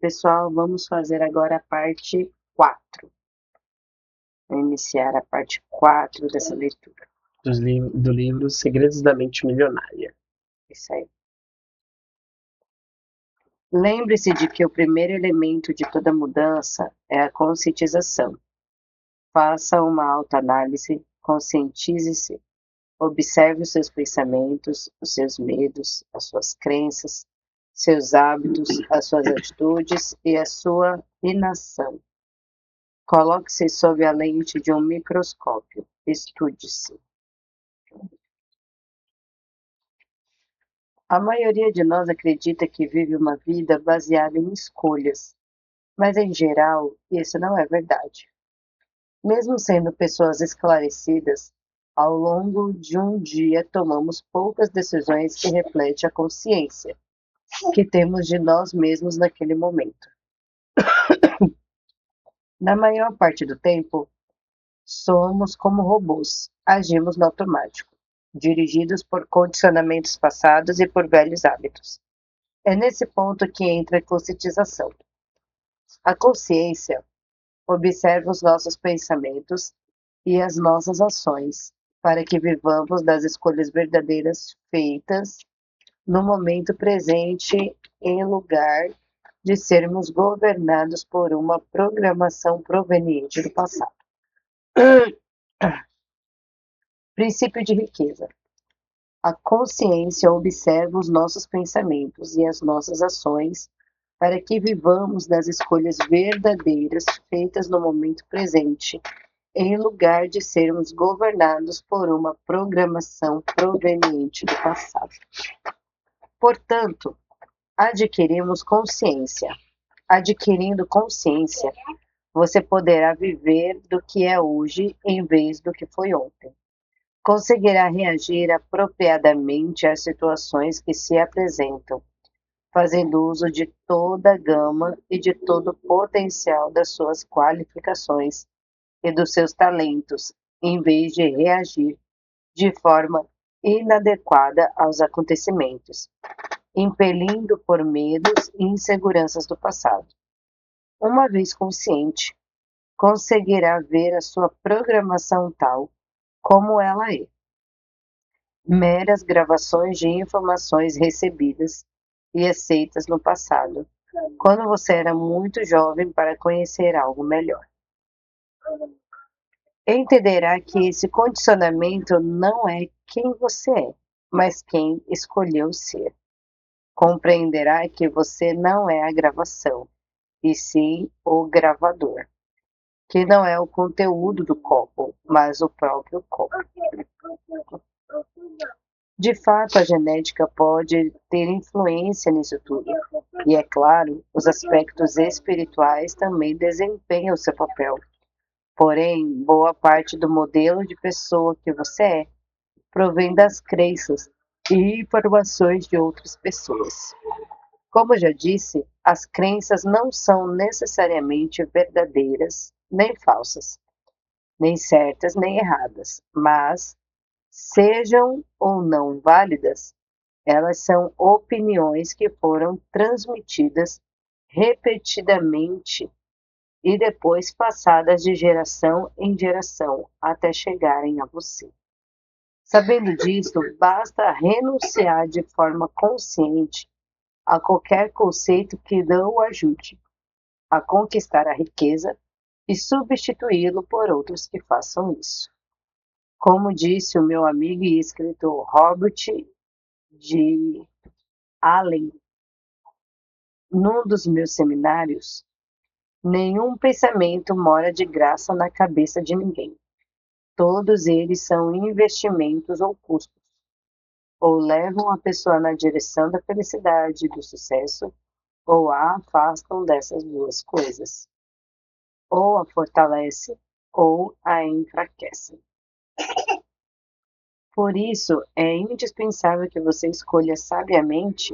Pessoal, vamos fazer agora a parte 4. Vou iniciar a parte 4 dessa leitura. Do livro Segredos da Mente Milionária. Isso aí. Lembre-se de que o primeiro elemento de toda mudança é a conscientização. Faça uma autoanálise, conscientize-se, observe os seus pensamentos, os seus medos, as suas crenças, seus hábitos, as suas atitudes e a sua inação. Coloque-se sob a lente de um microscópio. Estude-se. A maioria de nós acredita que vive uma vida baseada em escolhas, mas em geral isso não é verdade. Mesmo sendo pessoas esclarecidas, ao longo de um dia tomamos poucas decisões que refletem a consciência que temos de nós mesmos naquele momento. Na maior parte do tempo, somos como robôs, agimos no automático, dirigidos por condicionamentos passados e por velhos hábitos. É nesse ponto que entra a conscientização. A consciência observa os nossos pensamentos e as nossas ações, para que vivamos das escolhas verdadeiras feitas no momento presente, em lugar de sermos governados por uma programação proveniente do passado. Princípio de riqueza. A consciência observa os nossos pensamentos e as nossas ações para que vivamos das escolhas verdadeiras feitas no momento presente, em lugar de sermos governados por uma programação proveniente do passado. Portanto, adquirimos consciência. Adquirindo consciência, você poderá viver do que é hoje em vez do que foi ontem. Conseguirá reagir apropriadamente às situações que se apresentam, fazendo uso de toda a gama e de todo o potencial das suas qualificações e dos seus talentos, em vez de reagir de forma inadequada aos acontecimentos, impelindo por medos e inseguranças do passado. Uma vez consciente, conseguirá ver a sua programação tal como ela é. Meras gravações de informações recebidas e aceitas no passado, quando você era muito jovem para conhecer algo melhor. Entenderá que esse condicionamento não é quem você é, mas quem escolheu ser. Compreenderá que você não é a gravação, e sim o gravador, que não é o conteúdo do copo, mas o próprio copo. De fato, a genética pode ter influência nisso tudo. E, é claro, os aspectos espirituais também desempenham seu papel. Porém, boa parte do modelo de pessoa que você é provém das crenças e informações de outras pessoas. Como já disse, as crenças não são necessariamente verdadeiras nem falsas, nem certas nem erradas, mas, sejam ou não válidas, elas são opiniões que foram transmitidas repetidamente e depois passadas de geração em geração até chegarem a você. Sabendo disso, basta renunciar de forma consciente a qualquer conceito que não o ajude a conquistar a riqueza e substituí-lo por outros que façam isso. Como disse o meu amigo e escritor Robert de Allen, num dos meus seminários, nenhum pensamento mora de graça na cabeça de ninguém. Todos eles são investimentos ou custos, ou levam a pessoa na direção da felicidade e do sucesso, ou a afastam dessas duas coisas, ou a fortalece, ou a enfraquece. Por isso, é indispensável que você escolha sabiamente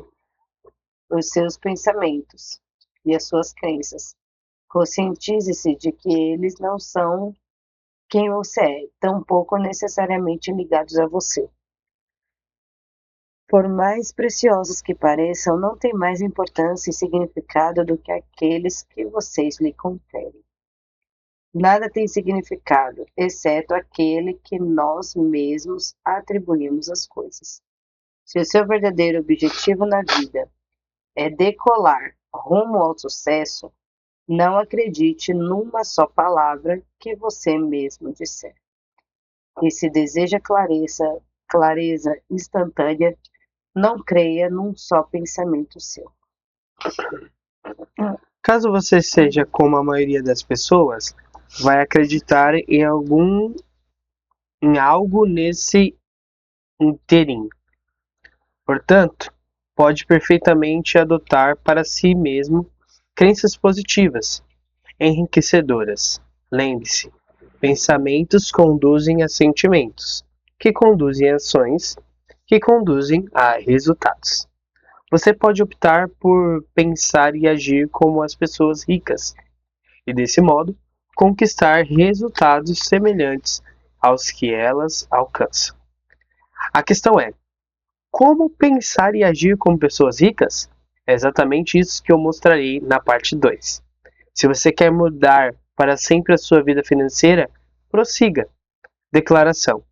os seus pensamentos e as suas crenças. Conscientize-se de que eles não são quem você é, tampouco necessariamente ligados a você. por mais preciosos que pareçam, não têm mais importância e significado do que aqueles que vocês lhe conferem. Nada tem significado, exceto aquele que nós mesmos atribuímos às coisas. Se o seu verdadeiro objetivo na vida é decolar rumo ao sucesso, não acredite numa só palavra que você mesmo disser. E se deseja clareza instantânea, não creia num só pensamento seu. Caso você seja como a maioria das pessoas, vai acreditar em algo nesse inteirinho. Portanto, pode perfeitamente adotar para si mesmo crenças positivas, enriquecedoras. Lembre-se, pensamentos conduzem a sentimentos, que conduzem a ações, que conduzem a resultados. Você pode optar por pensar e agir como as pessoas ricas, e desse modo conquistar resultados semelhantes aos que elas alcançam. A questão é: como pensar e agir como pessoas ricas? É exatamente isso que eu mostrarei na parte 2. Se você quer mudar para sempre a sua vida financeira, prossiga. Declaração: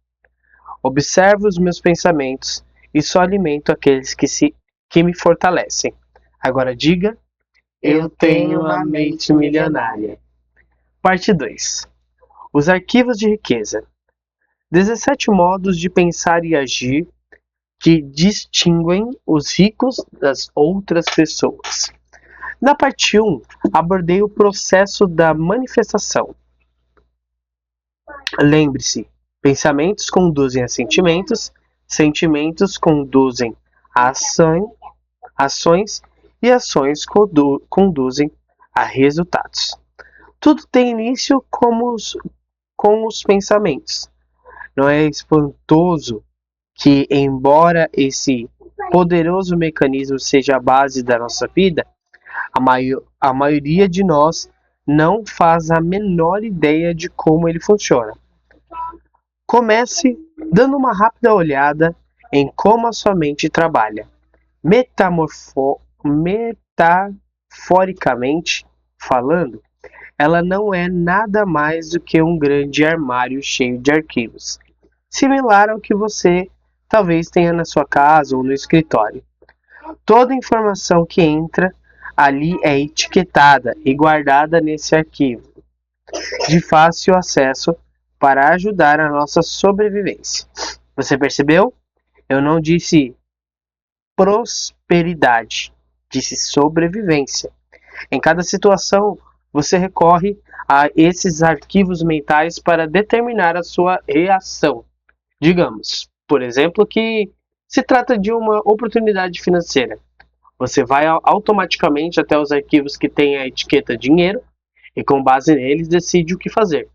observo os meus pensamentos e só alimento aqueles que me fortalecem. Agora diga: eu tenho uma mente milionária. Parte 2. Os arquivos de riqueza. 17 modos de pensar e agir que distinguem os ricos das outras pessoas. Na parte 1, abordei o processo da manifestação. Lembre-se, pensamentos conduzem a sentimentos, sentimentos conduzem a ações e ações conduzem a resultados. Tudo tem início com os pensamentos. Não é espantoso que, embora esse poderoso mecanismo seja a base da nossa vida, a maioria de nós não faz a menor ideia de como ele funciona. Comece dando uma rápida olhada em como a sua mente trabalha. Metaforicamente falando, ela não é nada mais do que um grande armário cheio de arquivos, similar ao que você talvez tenha na sua casa ou no escritório. Toda informação que entra ali é etiquetada e guardada nesse arquivo, de fácil acesso para ajudar a nossa sobrevivência. Você percebeu? Eu não disse prosperidade, disse sobrevivência. Em cada situação, você recorre a esses arquivos mentais para determinar a sua reação. Digamos, por exemplo, que se trata de uma oportunidade financeira. Você vai automaticamente até os arquivos que têm a etiqueta dinheiro e, com base neles, decide o que fazer.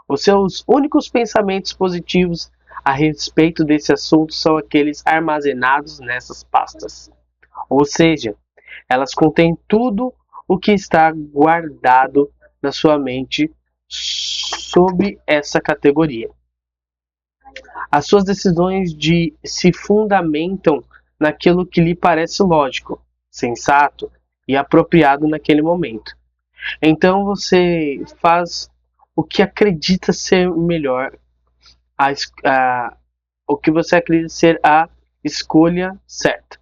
Os seus únicos pensamentos positivos a respeito desse assunto são aqueles armazenados nessas pastas. Ou seja, elas contêm tudo o que está guardado na sua mente sob essa categoria. As suas decisões se fundamentam naquilo que lhe parece lógico, sensato e apropriado naquele momento. Então você faz o que acredita ser melhor, o que você acredita ser a escolha certa.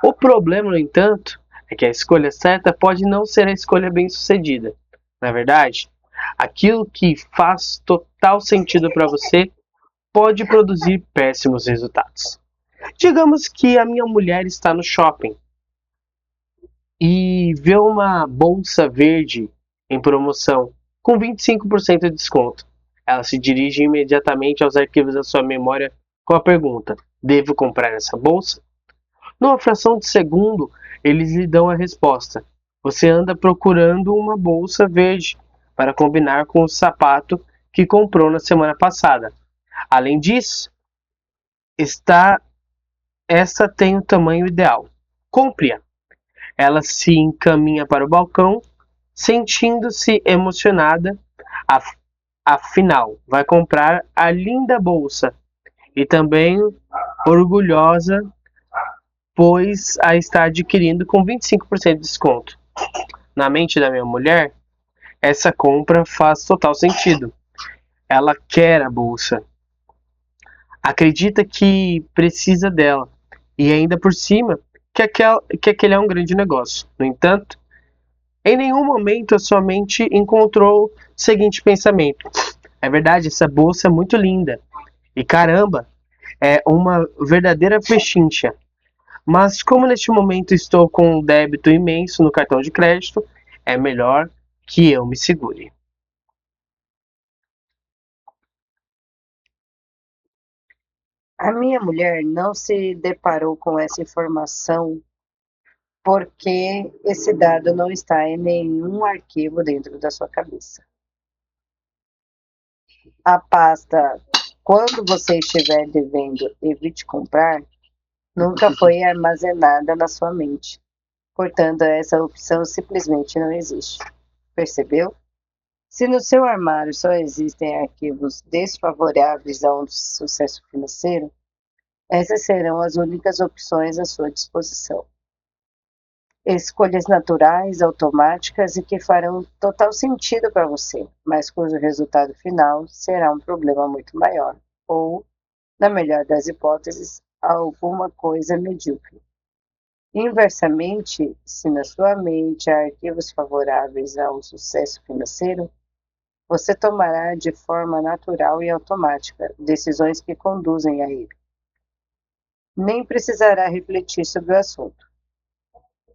O problema, no entanto, é que a escolha certa pode não ser a escolha bem-sucedida. Na verdade, aquilo que faz total sentido para você pode produzir péssimos resultados. Digamos que a minha mulher está no shopping e vê uma bolsa verde em promoção com 25% de desconto. Ela se dirige imediatamente aos arquivos da sua memória com a pergunta: devo comprar essa bolsa? Numa fração de segundo, eles lhe dão a resposta: você anda procurando uma bolsa verde para combinar com o sapato que comprou na semana passada. Além disso, essa tem o tamanho ideal. Compre-a. Ela se encaminha para o balcão, sentindo-se emocionada. Afinal, vai comprar a linda bolsa e também orgulhosa pois a está adquirindo com 25% de desconto. Na mente da minha mulher, essa compra faz total sentido. Ela quer a bolsa, acredita que precisa dela e ainda por cima que aquele é um grande negócio. No entanto, em nenhum momento a sua mente encontrou o seguinte pensamento: é verdade, essa bolsa é muito linda e caramba, é uma verdadeira pechincha. Mas como neste momento estou com um débito imenso no cartão de crédito, é melhor que eu me segure. A minha mulher não se deparou com essa informação porque esse dado não está em nenhum arquivo dentro da sua cabeça. A pasta "Quando você estiver devendo, evite comprar" nunca foi armazenada na sua mente. Portanto, essa opção simplesmente não existe. Percebeu? Se no seu armário só existem arquivos desfavoráveis ao sucesso financeiro, essas serão as únicas opções à sua disposição. Escolhas naturais, automáticas e que farão total sentido para você, mas cujo resultado final será um problema muito maior, ou, na melhor das hipóteses, alguma coisa medíocre. Inversamente, se na sua mente há arquivos favoráveis ao sucesso financeiro, você tomará de forma natural e automática decisões que conduzem a ele. Nem precisará refletir sobre o assunto.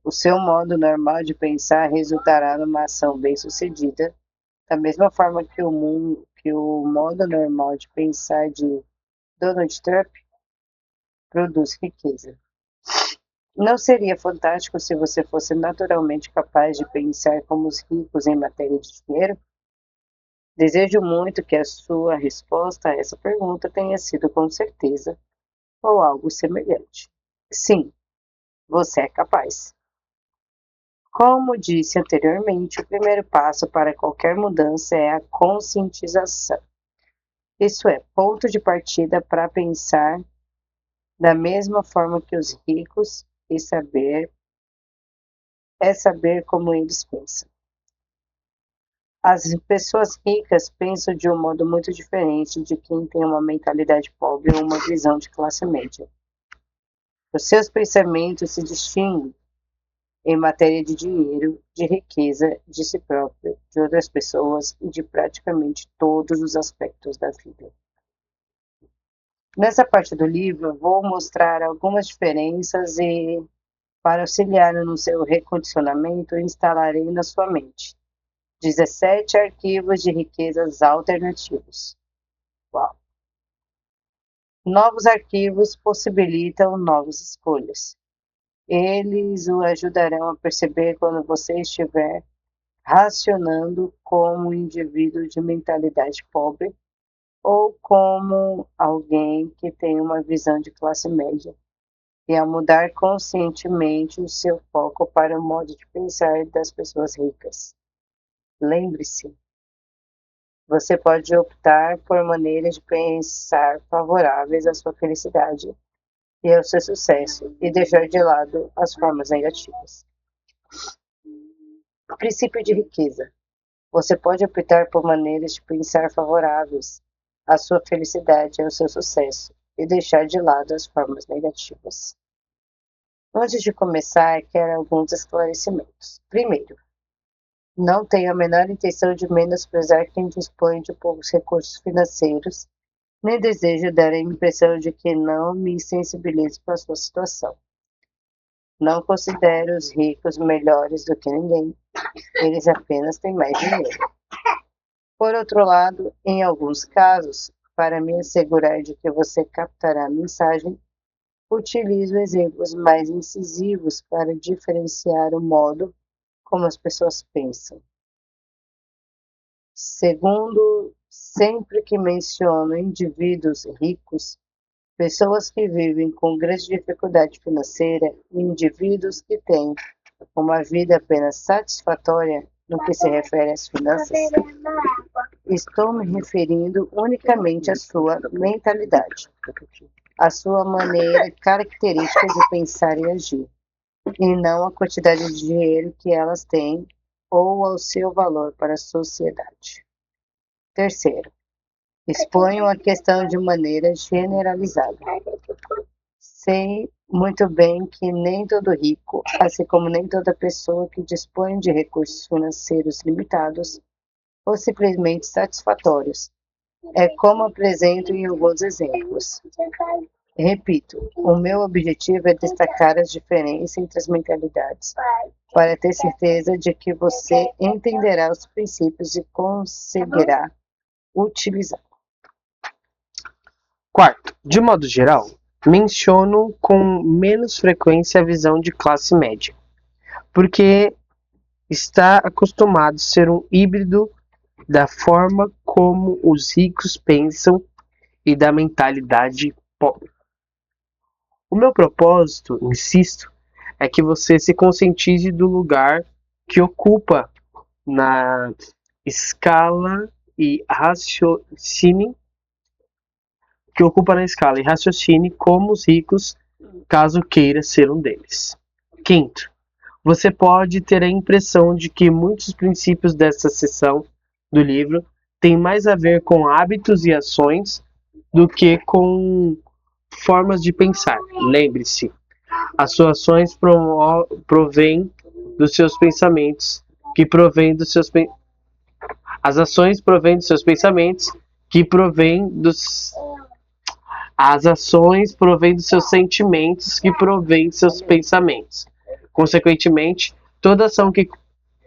O seu modo normal de pensar resultará numa ação bem-sucedida, da mesma forma que o modo normal de pensar de Donald Trump produz riqueza. Não seria fantástico se você fosse naturalmente capaz de pensar como os ricos em matéria de dinheiro? Desejo muito que a sua resposta a essa pergunta tenha sido com certeza ou algo semelhante. Sim, você é capaz. Como disse anteriormente, o primeiro passo para qualquer mudança é a conscientização. Isso é, ponto de partida para pensar da mesma forma que os ricos e saber como eles pensam. As pessoas ricas pensam de um modo muito diferente de quem tem uma mentalidade pobre ou uma visão de classe média. Os seus pensamentos se distinguem em matéria de dinheiro, de riqueza, de si próprio, de outras pessoas e de praticamente todos os aspectos da vida. Nessa parte do livro, vou mostrar algumas diferenças e, para auxiliar no seu recondicionamento, instalarei na sua mente 17 arquivos de riquezas alternativos. Uau! Novos arquivos possibilitam novas escolhas. Eles o ajudarão a perceber quando você estiver racionando como um indivíduo de mentalidade pobre ou como alguém que tem uma visão de classe média, e a mudar conscientemente o seu foco para o modo de pensar das pessoas ricas. Lembre-se, você pode optar por maneiras de pensar favoráveis à sua felicidade e ao seu sucesso e deixar de lado as formas negativas. Princípio de riqueza. Você pode optar por maneiras de pensar favoráveis à sua felicidade e ao seu sucesso e deixar de lado as formas negativas. Antes de começar, quero alguns esclarecimentos. Primeiro, não tenho a menor intenção de menosprezar quem dispõe de poucos recursos financeiros, nem desejo dar a impressão de que não me sensibilizo com a sua situação. Não considero os ricos melhores do que ninguém, eles apenas têm mais dinheiro. Por outro lado, em alguns casos, para me assegurar de que você captará a mensagem, utilizo exemplos mais incisivos para diferenciar o modo como as pessoas pensam. Segundo, sempre que menciono indivíduos ricos, pessoas que vivem com grande dificuldade financeira e indivíduos que têm uma vida apenas satisfatória no que se refere às finanças, estou me referindo unicamente à sua mentalidade. a sua maneira característica de pensar e agir, e não a quantidade de dinheiro que elas têm ou ao seu valor para a sociedade. Terceiro, exponham a questão de maneira generalizada. Sei muito bem que nem todo rico, assim como nem toda pessoa que dispõe de recursos financeiros limitados ou simplesmente satisfatórios, é como apresento em alguns exemplos. Repito, o meu objetivo é destacar as diferenças entre as mentalidades, para ter certeza de que você entenderá os princípios e conseguirá utilizar. Quarto, de modo geral, menciono com menos frequência a visão de classe média, porque está acostumado a ser um híbrido da forma como os ricos pensam e da mentalidade pobre. O meu propósito, insisto, é que você se conscientize do lugar que ocupa na escala e raciocine como os ricos, caso queira ser um deles. Quinto, você pode ter a impressão de que muitos princípios dessa seção do livro têm mais a ver com hábitos e ações do que com formas de pensar. Lembre-se, as suas ações provêm dos seus pensamentos, que provêm dos seus as ações provêm dos seus pensamentos, que provêm dos as ações provêm dos seus sentimentos, que provêm dos seus pensamentos. Consequentemente, toda ação que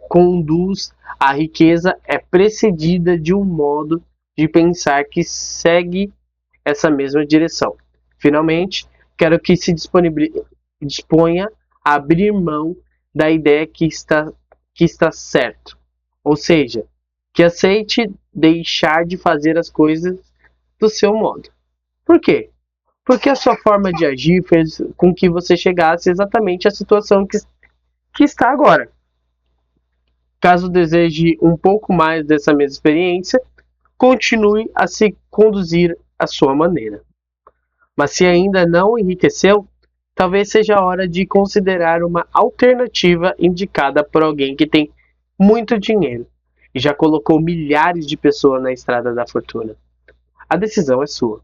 conduz à riqueza é precedida de um modo de pensar que segue essa mesma direção. Finalmente, quero que se disponha a abrir mão da ideia que está certo, ou seja, que aceite deixar de fazer as coisas do seu modo. Por quê? Porque a sua forma de agir fez com que você chegasse exatamente à situação que está agora. Caso deseje um pouco mais dessa mesma experiência, continue a se conduzir à sua maneira. Mas se ainda não enriqueceu, talvez seja a hora de considerar uma alternativa indicada por alguém que tem muito dinheiro e já colocou milhares de pessoas na estrada da fortuna. A decisão é sua.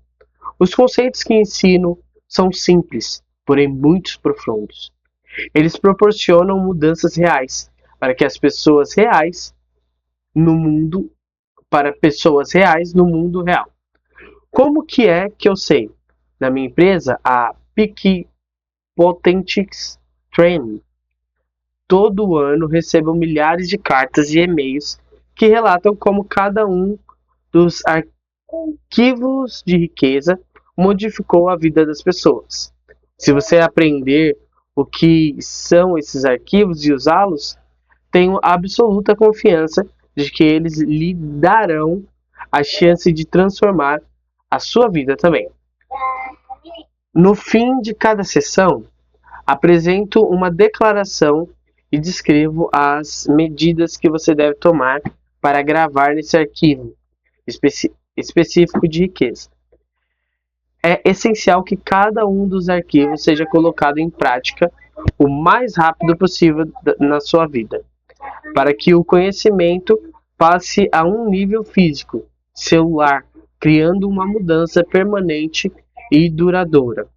Os conceitos que ensino são simples, porém muito profundos. Eles proporcionam mudanças reais para que as pessoas reais no mundo, para pessoas reais no mundo real. Como que é que eu sei? Na minha empresa, a Peak Potentics Training, todo ano recebo milhares de cartas e e-mails que relatam como cada um dos arquivos de riqueza modificou a vida das pessoas. Se você aprender o que são esses arquivos e usá-los, tenho absoluta confiança de que eles lhe darão a chance de transformar a sua vida também. No fim de cada sessão, apresento uma declaração e descrevo as medidas que você deve tomar para gravar nesse arquivo específico de riqueza. É essencial que cada um dos arquivos seja colocado em prática o mais rápido possível na sua vida, para que o conhecimento passe a um nível físico, celular, criando uma mudança permanente e duradoura.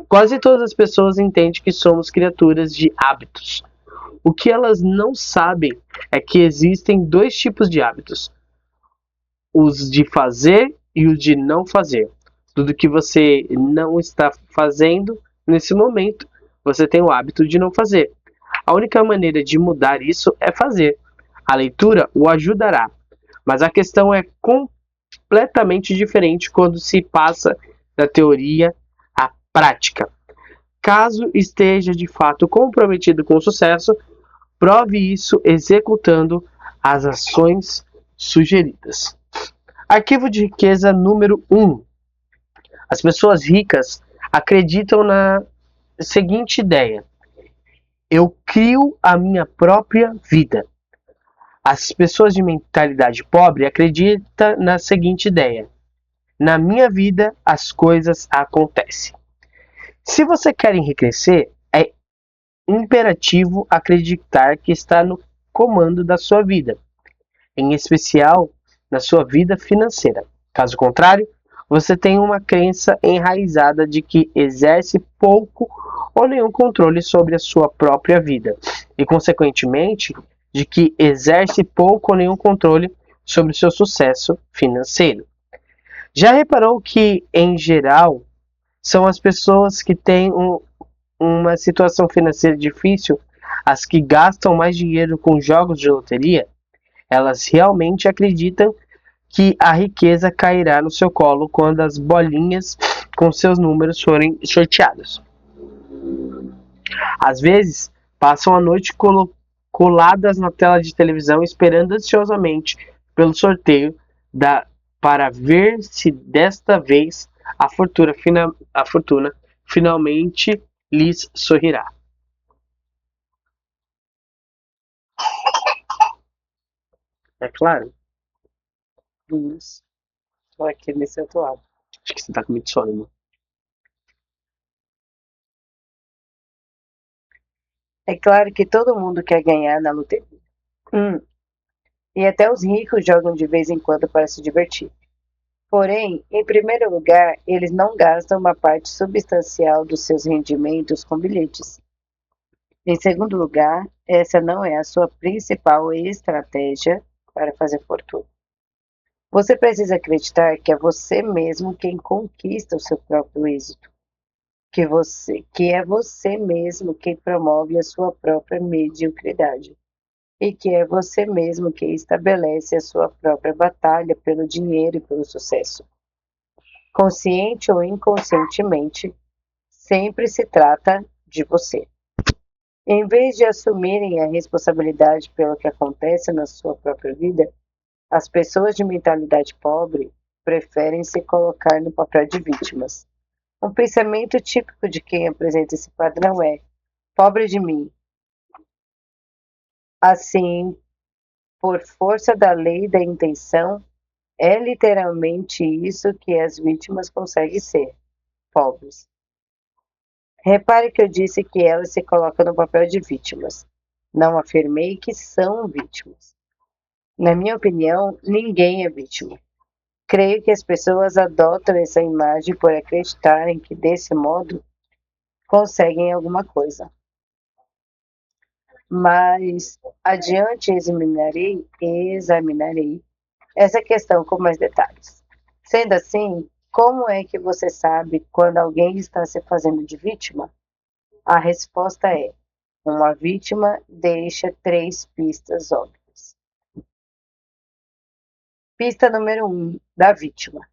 Quase todas as pessoas entendem que somos criaturas de hábitos. O que elas não sabem é que existem dois tipos de hábitos: os de fazer e os de não fazer. Tudo que você não está fazendo nesse momento, você tem o hábito de não fazer. A única maneira de mudar isso é fazer. A leitura o ajudará, mas a questão é completamente diferente quando se passa da teoria à prática. Caso esteja de fato comprometido com o sucesso, prove isso executando as ações sugeridas. Arquivo de riqueza número 1. As pessoas ricas acreditam na seguinte ideia: eu crio a minha própria vida. As pessoas de mentalidade pobre acreditam na seguinte ideia: na minha vida as coisas acontecem. Se você quer enriquecer, é imperativo acreditar que está no comando da sua vida, em especial na sua vida financeira. Caso contrário, você tem uma crença enraizada de que exerce pouco ou nenhum controle sobre a sua própria vida e, consequentemente, de que exerce pouco ou nenhum controle sobre o seu sucesso financeiro. Já reparou que, em geral, são as pessoas que têm uma situação financeira difícil as que gastam mais dinheiro com jogos de loteria? Elas realmente acreditam que a riqueza cairá no seu colo quando as bolinhas com seus números forem sorteados. Às vezes, passam a noite coladas na tela de televisão esperando ansiosamente pelo sorteio para ver se desta vez a fortuna finalmente lhes sorrirá. É claro? Isso. Estou aqui nesse outro lado. Acho que você tá com muito sono, né? É claro que todo mundo quer ganhar na loteria. E até os ricos jogam de vez em quando para se divertir. Porém, em primeiro lugar, eles não gastam uma parte substancial dos seus rendimentos com bilhetes. Em segundo lugar, essa não é a sua principal estratégia para fazer fortuna. Você precisa acreditar que é você mesmo quem conquista o seu próprio êxito, que é você mesmo quem promove a sua própria mediocridade e que é você mesmo quem estabelece a sua própria batalha pelo dinheiro e pelo sucesso. Consciente ou inconscientemente, sempre se trata de você. Em vez de assumirem a responsabilidade pelo que acontece na sua própria vida, as pessoas de mentalidade pobre preferem se colocar no papel de vítimas. Um pensamento típico de quem apresenta esse padrão é: pobre de mim. Assim, por força da lei da intenção, é literalmente isso que as vítimas conseguem ser: pobres. Repare que eu disse que elas se colocam no papel de vítimas. Não afirmei que são vítimas. Na minha opinião, ninguém é vítima. Creio que as pessoas adotam essa imagem por acreditarem que, desse modo, conseguem alguma coisa. Mas adiante examinarei essa questão com mais detalhes. Sendo assim, como é que você sabe quando alguém está se fazendo de vítima? A resposta é: uma vítima deixa 3 pistas óbvias. Pista número 1 da vítima: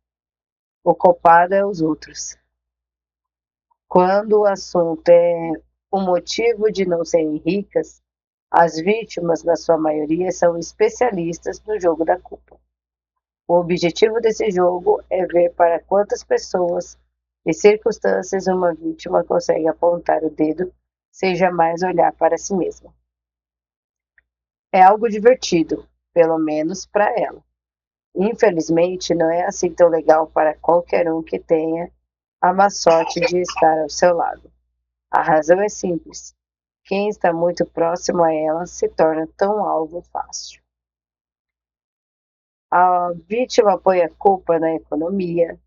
o culpado é os outros. Quando o assunto é o motivo de não serem ricas, as vítimas, na sua maioria, são especialistas no jogo da culpa. O objetivo desse jogo é ver para quantas pessoas e circunstâncias uma vítima consegue apontar o dedo sem jamais olhar para si mesma. É algo divertido, pelo menos para ela. Infelizmente, não é assim tão legal para qualquer um que tenha a má sorte de estar ao seu lado. A razão é simples: quem está muito próximo a ela se torna tão alvo fácil. A vítima põe a culpa na economia,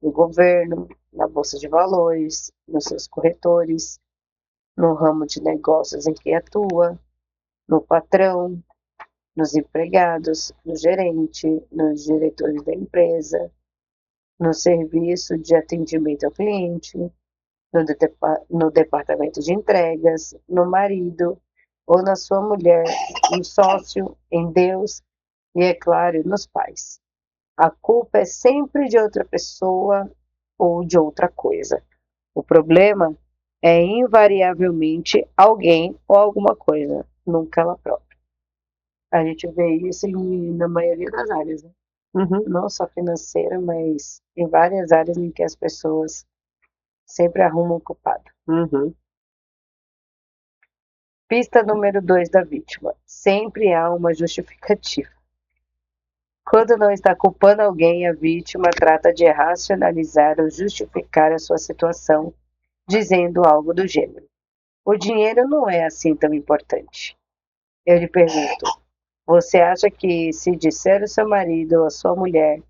no governo, na bolsa de valores, nos seus corretores, no ramo de negócios em que atua, no patrão, nos empregados, no gerente, nos diretores da empresa, no serviço de atendimento ao cliente, no departamento de entregas, no marido ou na sua mulher, no sócio, em Deus e, é claro, nos pais. A culpa é sempre de outra pessoa ou de outra coisa. O problema é invariavelmente alguém ou alguma coisa, nunca ela própria. A gente vê isso na maioria das áreas, né? Não só financeira, mas em várias áreas em que as pessoas sempre arrumam um culpado. Pista número 2 da vítima: sempre há uma justificativa. Quando não está culpando alguém, a vítima trata de racionalizar ou justificar a sua situação dizendo algo do gênero: o dinheiro não é assim tão importante. Eu lhe pergunto: você acha que se disser ao seu marido ou à sua mulher,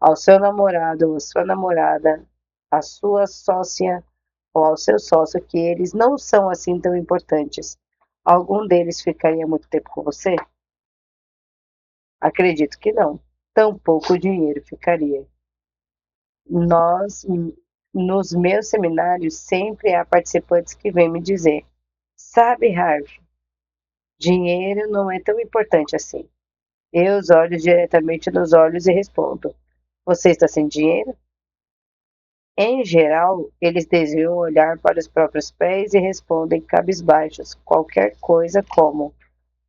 ao seu namorado ou à sua namorada, à sua sócia ou ao seu sócio que eles não são assim tão importantes, algum deles ficaria muito tempo com você? Acredito que não. Tampouco o dinheiro ficaria. Nós, nos meus seminários, sempre há participantes que vêm me dizer: sabe, Harvey, dinheiro não é tão importante assim. Eu os olho diretamente nos olhos e respondo: você está sem dinheiro? Em geral, eles desviam o olhar para os próprios pés e respondem cabisbaixos qualquer coisa como: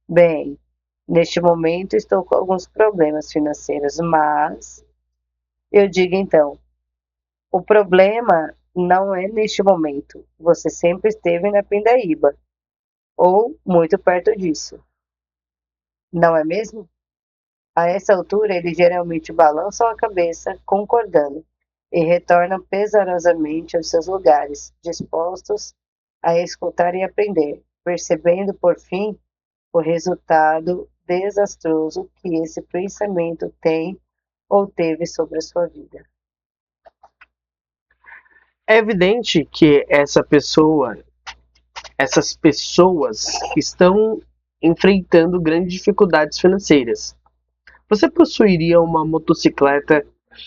bem, neste momento estou com alguns problemas financeiros, mas. Eu digo então: o problema não é neste momento. Você sempre esteve na pindaíba, ou muito perto disso, não é mesmo? A essa altura, eles geralmente balançam a cabeça, concordando, e retornam pesarosamente aos seus lugares, dispostos a escutar e aprender, percebendo, por fim, o resultado desastroso que esse pensamento tem ou teve sobre a sua vida. É evidente que essas pessoas estão enfrentando grandes dificuldades financeiras. Você possuiria uma motocicleta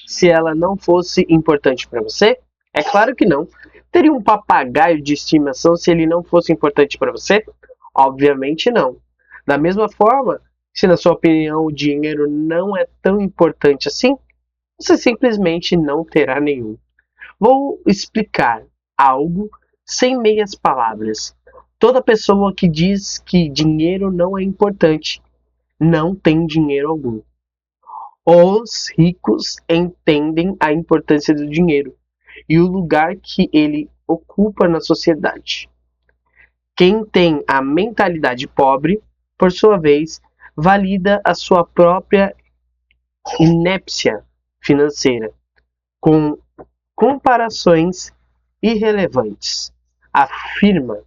se ela não fosse importante para você? É claro que não. Teria um papagaio de estimação se ele não fosse importante para você? Obviamente não. Da mesma forma, se na sua opinião o dinheiro não é tão importante assim, você simplesmente não terá nenhum. Vou explicar algo sem meias palavras. Toda pessoa que diz que dinheiro não é importante não tem dinheiro algum. Os ricos entendem a importância do dinheiro e o lugar que ele ocupa na sociedade. Quem tem a mentalidade pobre, por sua vez, valida a sua própria inépcia financeira com comparações irrelevantes. Afirma: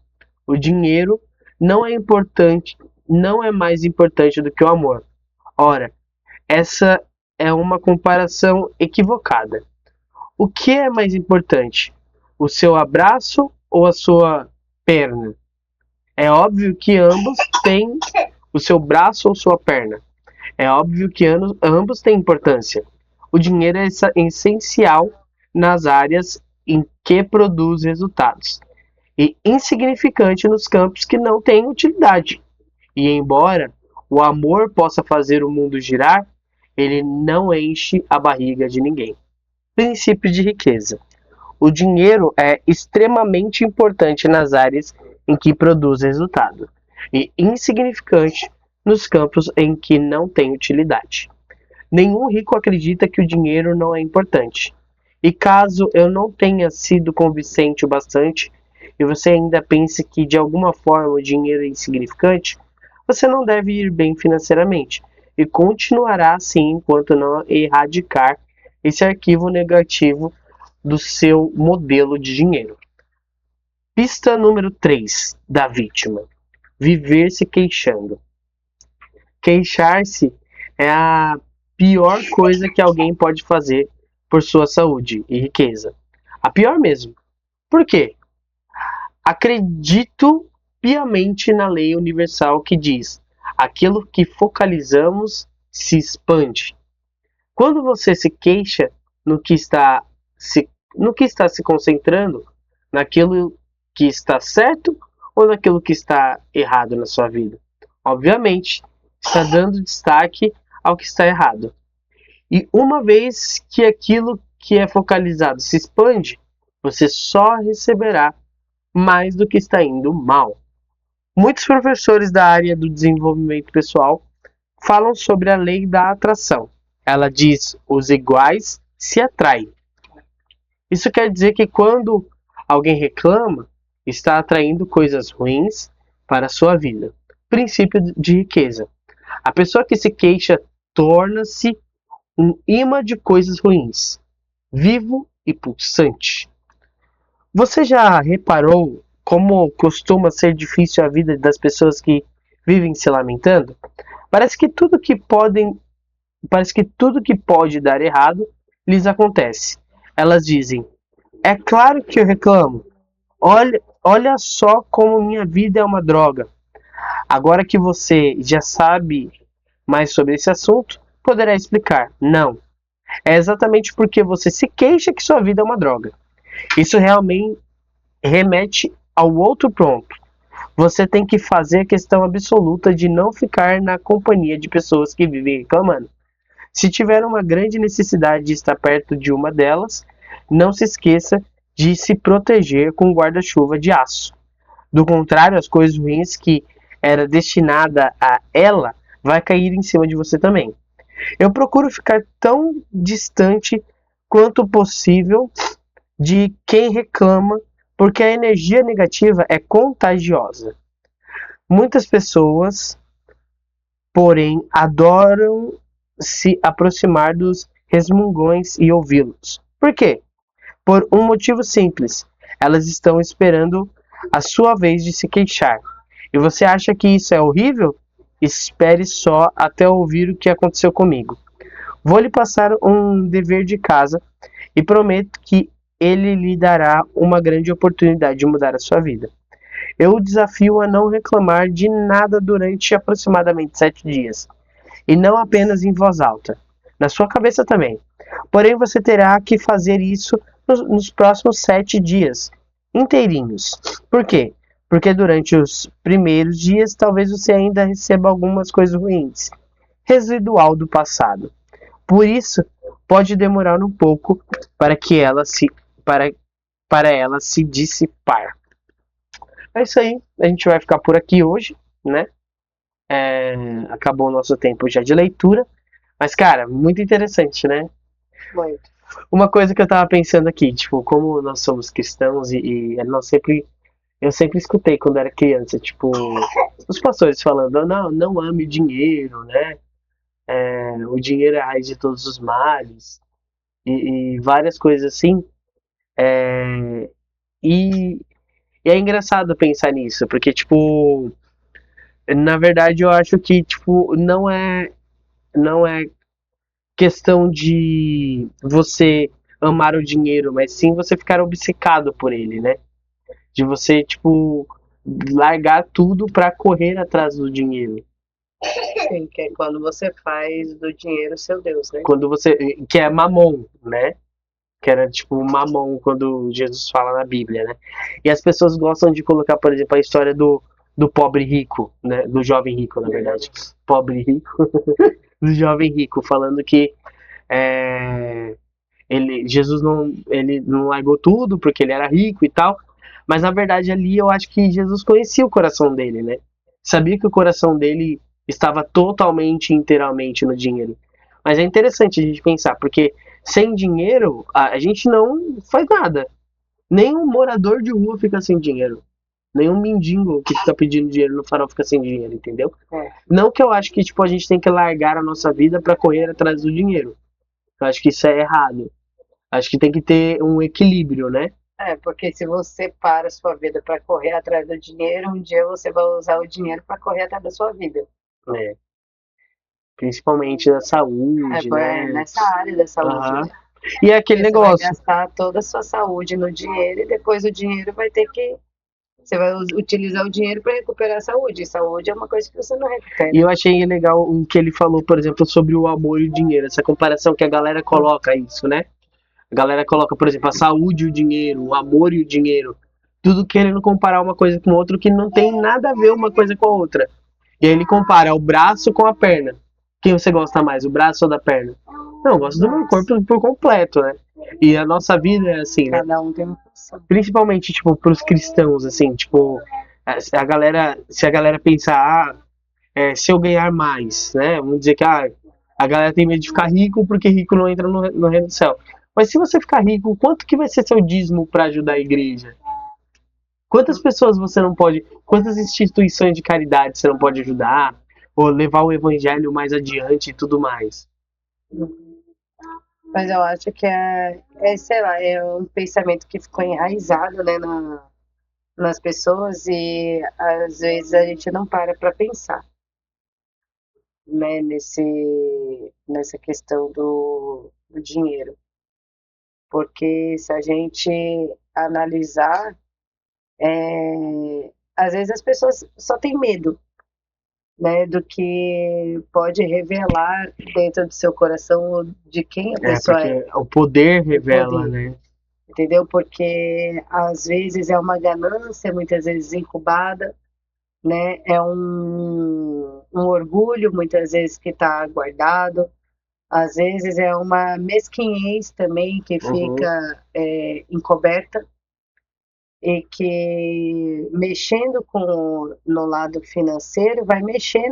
o dinheiro não é importante, não é mais importante do que o amor. Ora, essa é uma comparação equivocada. O que é mais importante? O seu abraço ou a sua perna? É óbvio que ambos têm o seu braço ou sua perna. É óbvio que ambos têm importância. O dinheiro é essencial nas áreas em que produz resultados e insignificante nos campos que não têm utilidade. E embora o amor possa fazer o mundo girar, ele não enche a barriga de ninguém. Princípio de riqueza. O dinheiro é extremamente importante nas áreas em que produz resultado e insignificante nos campos em que não tem utilidade. Nenhum rico acredita que o dinheiro não é importante. E caso eu não tenha sido convincente o bastante e você ainda pense que de alguma forma o dinheiro é insignificante, você não deve ir bem financeiramente e continuará assim enquanto não erradicar esse arquivo negativo do seu modelo de dinheiro. Pista número 3 da vítima: viver se queixando. Queixar-se é a pior coisa que alguém pode fazer por sua saúde e riqueza. A pior mesmo. Por quê? Acredito piamente na lei universal que diz: aquilo que focalizamos se expande. Quando você se queixa no que está se, no que está se concentrando, naquilo que está certo ou naquilo que está errado na sua vida? Obviamente, está dando destaque ao que está errado. E uma vez que aquilo que é focalizado se expande, você só receberá mais do que está indo mal. Muitos professores da área do desenvolvimento pessoal falam sobre a lei da atração. Ela diz: os iguais se atraem. Isso quer dizer que quando alguém reclama, está atraindo coisas ruins para a sua vida. Princípio de riqueza. A pessoa que se queixa torna-se um imã de coisas ruins, vivo e pulsante. Você já reparou como costuma ser difícil a vida das pessoas que vivem se lamentando? Parece que tudo que podem, parece que tudo que pode dar errado lhes acontece. Elas dizem: "É claro que eu reclamo. Olha só como minha vida é uma droga." Agora que você já sabe mais sobre esse assunto, poderá explicar. Não, é exatamente porque você se queixa que sua vida é uma droga. Isso realmente remete ao outro ponto. Você tem que fazer a questão absoluta de não ficar na companhia de pessoas que vivem reclamando. Se tiver uma grande necessidade de estar perto de uma delas, não se esqueça de se proteger com um guarda-chuva de aço. Do contrário, as coisas ruins que era destinada a ela vai cair em cima de você também. Eu procuro ficar tão distante quanto possível de quem reclama, porque a energia negativa é contagiosa. Muitas pessoas, porém, adoram se aproximar dos resmungões e ouvi-los. Por quê? Por um motivo simples. Elas estão esperando a sua vez de se queixar. E você acha que isso é horrível? Espere só até ouvir o que aconteceu comigo. Vou lhe passar um dever de casa e prometo que ele lhe dará uma grande oportunidade de mudar a sua vida. Eu o desafio a não reclamar de nada durante aproximadamente 7 dias. E não apenas em voz alta. Na sua cabeça também. Porém, você terá que fazer isso nos próximos 7 dias inteirinhos. Por quê? Porque durante os primeiros dias talvez você ainda receba algumas coisas ruins, residual do passado. Por isso, pode demorar um pouco para que ela se para, para ela se dissipar. É isso aí, a gente vai ficar por aqui hoje, né? Acabou o nosso tempo já de leitura, mas cara, muito interessante, né? Muito. Uma coisa que eu tava pensando aqui, tipo, como nós somos cristãos e eu sempre escutei quando era criança, tipo, os pastores falando, não, não ame dinheiro, né? O dinheiro é a raiz de todos os males e várias coisas assim. E, e é engraçado pensar nisso, porque, tipo, na verdade eu acho que, tipo, não é questão de você amar o dinheiro, mas sim você ficar obcecado por ele, né? De você, tipo, largar tudo pra correr atrás do dinheiro. Sim, que é quando você faz do dinheiro seu Deus, né? Quando você, que é mamon, né? Que era tipo mamon quando Jesus fala na Bíblia, né? E as pessoas gostam de colocar, por exemplo, a história do pobre rico, né? Do jovem rico, na verdade. Pobre rico, do jovem rico, falando que Jesus ele não largou tudo porque ele era rico e tal, mas na verdade ali eu acho que Jesus conhecia o coração dele, né? Sabia que o coração dele estava totalmente, inteiramente no dinheiro. Mas é interessante a gente pensar, porque sem dinheiro a gente não faz nada. Nem um morador de rua fica sem dinheiro. Nenhum mendigo que fica pedindo dinheiro no farol fica sem dinheiro, entendeu? É. Não que eu acho que tipo, a gente tem que largar a nossa vida para correr atrás do dinheiro. Eu acho que isso é errado. Acho que tem que ter um equilíbrio, né? Porque se você para a sua vida para correr atrás do dinheiro, um dia você vai usar o dinheiro para correr atrás da sua vida. É. Principalmente da saúde, né? Nessa área da saúde, Aham. né? E é aquele Porque você vai negócio. gastar toda a sua saúde no dinheiro e depois o dinheiro vai ter que. Você vai utilizar o dinheiro para recuperar a saúde. E saúde é uma coisa que você não recupera. E eu achei legal o que ele falou, por exemplo, sobre o amor e o dinheiro. Essa comparação que a galera coloca isso, né? A galera coloca, por exemplo, a saúde e o dinheiro, o amor e o dinheiro. Tudo querendo comparar uma coisa com outra que não tem nada a ver uma coisa com a outra. E aí ele compara o braço com a perna. Quem você gosta mais, o braço ou da perna? Não, eu gosto do meu corpo por completo, né? E a nossa vida é assim, né? Cada um tem uma função. Principalmente, tipo, pros cristãos, assim, tipo, se a galera pensar, se eu ganhar mais, né? Vamos dizer que a galera tem medo de ficar rico porque rico não entra no reino do céu. Mas se você ficar rico, quanto que vai ser seu dízimo para ajudar a igreja? Quantas pessoas você não pode, quantas instituições de caridade você não pode ajudar, ou levar o evangelho mais adiante e tudo mais? Mas eu acho que sei lá, é um pensamento que ficou enraizado, né, nas pessoas e às vezes a gente não para pensar, né, nessa questão do dinheiro. Porque se a gente analisar, às vezes as pessoas só têm medo, né, do que pode revelar dentro do seu coração de quem a pessoa é, Porque o poder o revela, poder, né? entendeu? Porque às vezes é uma ganância, muitas vezes incubada, né? É um orgulho, muitas vezes que está guardado, às vezes é uma mesquinhez também que Uhum, fica encoberta e que mexendo no lado financeiro vai mexer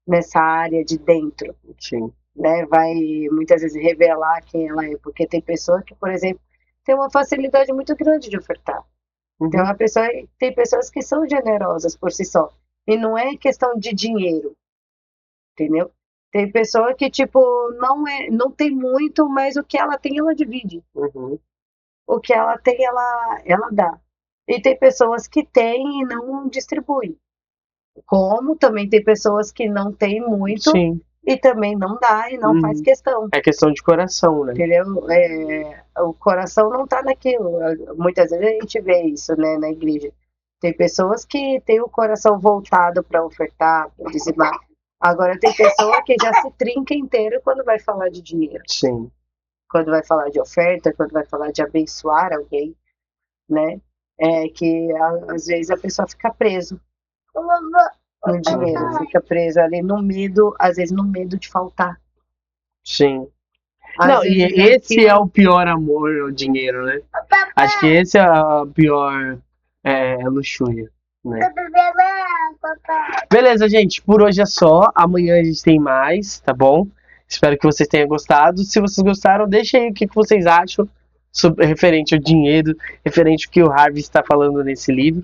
nessa área de dentro, sim. né? Vai muitas vezes revelar quem ela é, porque tem pessoa que, por exemplo, tem uma facilidade muito grande de ofertar. Uhum, Tem pessoas que são generosas por si só. E não é questão de dinheiro, entendeu? Tem pessoa que, tipo, não tem muito, mas o que ela tem, ela divide. uhum. O que ela tem, ela dá. E tem pessoas que têm e não distribuem. Como também tem pessoas que não têm muito Sim. e também não dá e não faz Uhum. questão. É questão de coração, né? Entendeu? O coração não está naquilo. Muitas vezes a gente vê isso, né, na igreja. Tem pessoas que têm o coração voltado para ofertar, para dizimar. Agora tem pessoa que já se trinca inteiro quando vai falar de dinheiro, Sim. quando vai falar de oferta, quando vai falar de abençoar alguém, né? Que às vezes a pessoa fica preso no dinheiro, Uhum. fica preso ali no medo, às vezes no medo de faltar. Sim. Às Não, e vezes esse é o aquilo. pior amor ao dinheiro, né? Acho que esse é a pior luxúria, né? Beleza, gente. Por hoje é só. Amanhã a gente tem mais, tá bom? Espero que vocês tenham gostado. Se vocês gostaram, deixa aí o que vocês acham sobre, referente ao dinheiro, referente ao que o Harvey está falando nesse livro.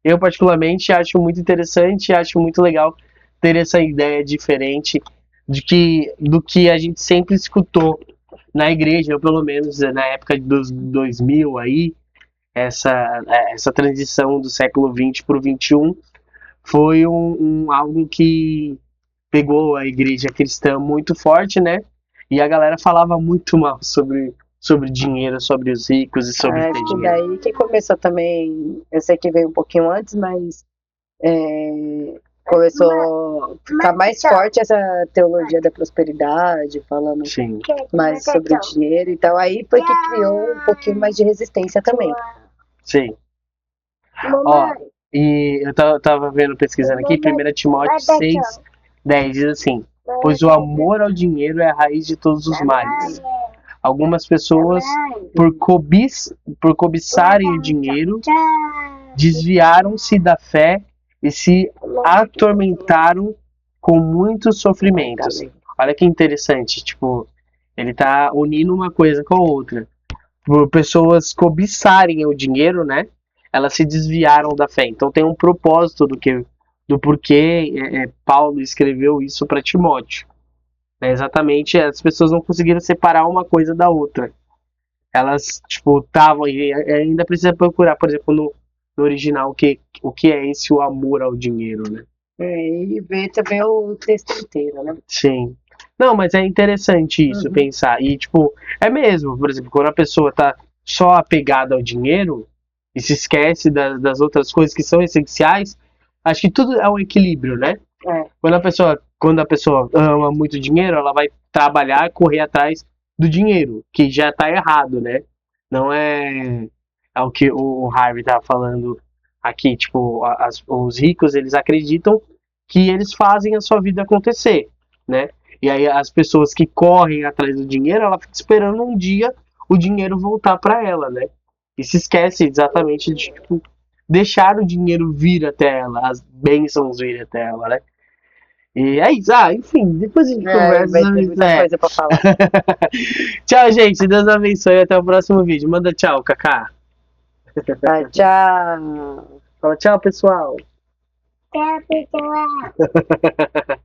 Eu, particularmente, acho muito interessante, acho muito legal ter essa ideia diferente do que a gente sempre escutou na igreja, ou pelo menos na época dos 2000 aí, essa transição do século 20 para o 21 foi algo que pegou a igreja cristã muito forte, né? E a galera falava muito mal sobre dinheiro, sobre os ricos e sobre ter Acho que dinheiro. daí que começou também, eu sei que veio um pouquinho antes, mas começou a ficar mais forte essa teologia da prosperidade, falando Sim, mais sobre dinheiro. Então aí foi que criou um pouquinho mais de resistência também. sim. Ó, Mamãe, e eu tava vendo, pesquisando aqui, mamãe, 1 Timóteo 6:10 diz assim: pois o amor ao dinheiro é a raiz de todos os males. Algumas pessoas, por cobiçarem o dinheiro, desviaram-se da fé e se atormentaram com muitos sofrimentos. Olha que interessante, tipo, ele tá unindo uma coisa com a outra. Por pessoas cobiçarem o dinheiro, né? Elas se desviaram da fé. Então tem um propósito do porquê Paulo escreveu isso para Timóteo. É exatamente, as pessoas não conseguiram separar uma coisa da outra. Elas, tipo, estavam e ainda precisa procurar, por exemplo, no original o que é esse o amor ao dinheiro, né? e ver também o texto inteiro, né? Sim. Não, mas é interessante isso, Uhum. pensar. E, tipo, é mesmo, por exemplo, quando a pessoa tá só apegada ao dinheiro e se esquece das outras coisas que são essenciais, acho que tudo é um equilíbrio, né? É, Quando a pessoa ama muito dinheiro, ela vai trabalhar, correr atrás do dinheiro, que já tá errado, né? Não é o que o Harvey tá falando aqui, tipo, os ricos, eles acreditam que eles fazem a sua vida acontecer, né? E aí as pessoas que correm atrás do dinheiro, ela fica esperando um dia o dinheiro voltar para ela, né? E se esquece exatamente de, tipo, deixar o dinheiro vir até ela, as bênçãos vir até ela, né? E é isso. Ah, enfim, depois a gente conversa vai ter sobre isso. muita coisa para falar. Tchau, gente. Deus abençoe. Até o próximo vídeo. Manda tchau, Kaká. Tá, tchau. Fala tchau, pessoal. Tchau, pessoal.